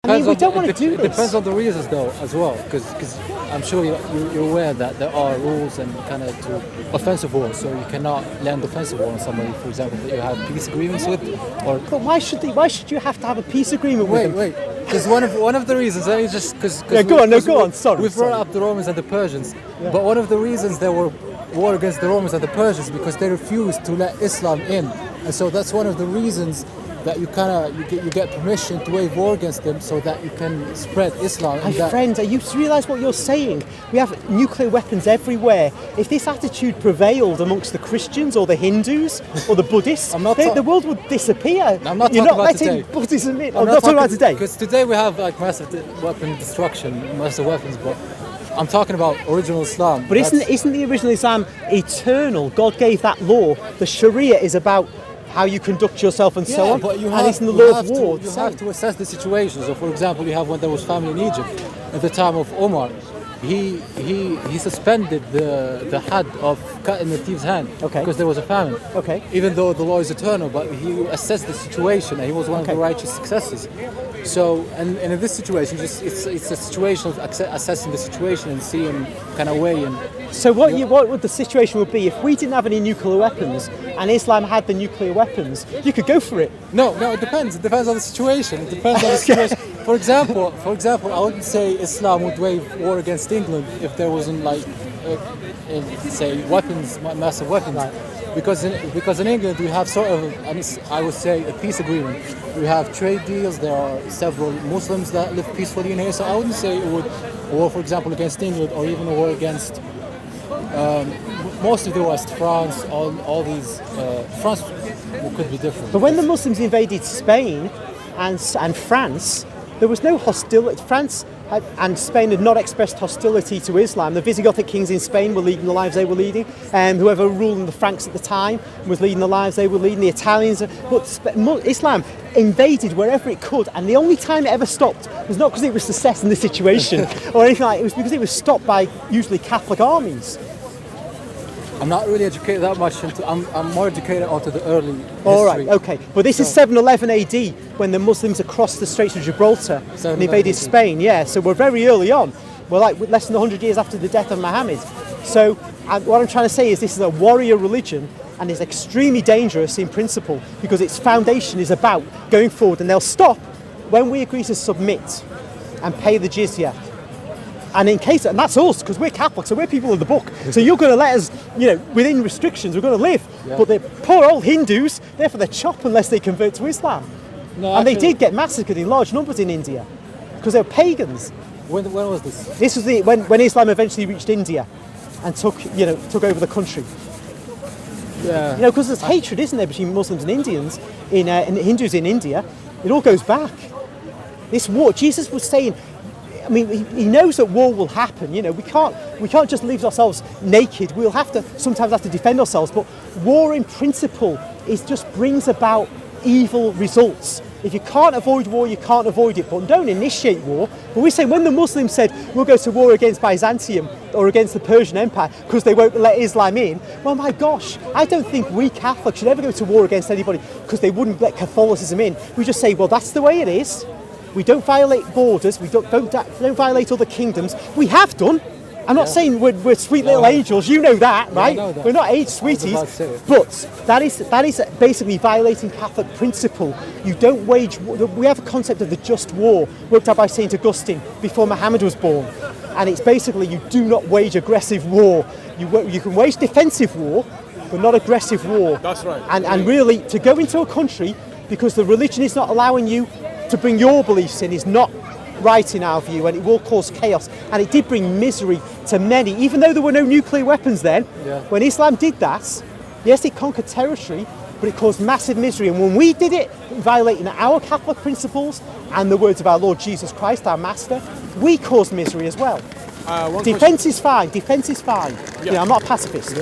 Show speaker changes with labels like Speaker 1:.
Speaker 1: I mean, we don't want to do this.
Speaker 2: It depends on the reasons, though, as well, because I'm sure you're aware that there are rules and kind of to offensive war, so you cannot land offensive war on somebody, for example, that you have peace agreements with. Or
Speaker 1: but why should you have to have a peace agreement with them?
Speaker 2: Wait, because one of the reasons, let me just because
Speaker 1: go on. Sorry,
Speaker 2: we brought up the Romans and the Persians, but one of the reasons there were war against the Romans and the Persians because they refused to let Islam in, and so that's one of the reasons that you get permission to wage war against them so that you can spread Islam.
Speaker 1: My friend, you realise what you're saying? We have nuclear weapons everywhere. If this attitude prevailed amongst the Christians or the Hindus or the Buddhists, the world would disappear.
Speaker 2: I'm not talking about today.
Speaker 1: Buddhism in. I'm not talking about today.
Speaker 2: Because today we have like massive weapon destruction, massive weapons, but I'm talking about original Islam.
Speaker 1: But isn't the original Islam eternal? God gave that law. The Sharia is about how you conduct yourself and so on,
Speaker 2: but
Speaker 1: and it's in the law of war.
Speaker 2: You have to assess the situation. So, for example, you have when there was famine in Egypt at the time of Omar, he suspended the had of cutting the thief's hand because there was a famine.
Speaker 1: Okay.
Speaker 2: Even though the law is eternal, but he assessed the situation and he was one of the righteous successors. So, and in this situation, it's a situation of assessing the situation and seeing kind of way. And
Speaker 1: so, what would the situation would be if we didn't have any nuclear weapons and Islam had the nuclear weapons? You could go for it.
Speaker 2: No, it depends. It depends on the situation. It depends on the situation. For example, I wouldn't say Islam would wage war against England if there wasn't say weapons, massive weapons.
Speaker 1: Right.
Speaker 2: Because in England we have sort of, I would say, a peace agreement. We have trade deals. There are several Muslims that live peacefully in here. So I wouldn't say it would war, for example, against England or even a war against most of the West, France, all these. France could be different.
Speaker 1: But when the Muslims invaded Spain and France, there was no hostility. France and Spain had not expressed hostility to Islam. The Visigothic kings in Spain were leading the lives they were leading, and whoever ruled the Franks at the time was leading the lives they were leading. The Italians, but Islam invaded wherever it could, and the only time it ever stopped was not because it was assessing the situation or anything like that. It was because it was stopped by usually Catholic armies.
Speaker 2: I'm not really educated that much into. I'm more educated onto the early history.
Speaker 1: All right, okay. But this is 711 AD when the Muslims had crossed the Straits of Gibraltar and invaded Spain. Yeah, so we're very early on. We're like less than 100 years after the death of Muhammad. So what I'm trying to say is this is a warrior religion and is extremely dangerous in principle because its foundation is about going forward, and they'll stop when we agree to submit and pay the jizya. And that's us, because we're Catholics, so we're people of the book. So you're going to let us, within restrictions, we're going to live. Yeah. But the poor old Hindus, they're for the chop unless they convert to Islam. They did get massacred in large numbers in India, because they were pagans.
Speaker 2: When was this?
Speaker 1: This was when Islam eventually reached India and took over the country.
Speaker 2: Yeah.
Speaker 1: Because there's hatred, isn't there, between Muslims and Indians, and Hindus in India. It all goes back. This war, Jesus was saying, I mean, he knows that war will happen. We can't just leave ourselves naked. We'll sometimes have to defend ourselves. But war, in principle, just brings about evil results. If you can't avoid war, you can't avoid it. But don't initiate war. But we say when the Muslims said we'll go to war against Byzantium or against the Persian Empire because they won't let Islam in. Well, my gosh, I don't think we Catholics should ever go to war against anybody because they wouldn't let Catholicism in. We just say, well, that's the way it is. We don't violate borders. We don't violate other kingdoms. We have done. I'm not saying we're sweet little angels. You know that, right?
Speaker 2: I know that.
Speaker 1: We're not age sweeties. But that is basically violating Catholic principle. You don't wage war. We have a concept of the just war worked out by St. Augustine before Muhammad was born. And it's basically you do not wage aggressive war. You can wage defensive war, but not aggressive war.
Speaker 3: That's right.
Speaker 1: And really, to go into a country because the religion is not allowing you to bring your beliefs in is not right in our view, and it will cause chaos. And it did bring misery to many, even though there were no nuclear weapons then.
Speaker 2: Yeah.
Speaker 1: When Islam did that, yes, it conquered territory, but it caused massive misery. And when we did it, violating our Catholic principles and the words of our Lord Jesus Christ, our Master, we caused misery as well. Defence is fine. Yeah. I'm not a pacifist.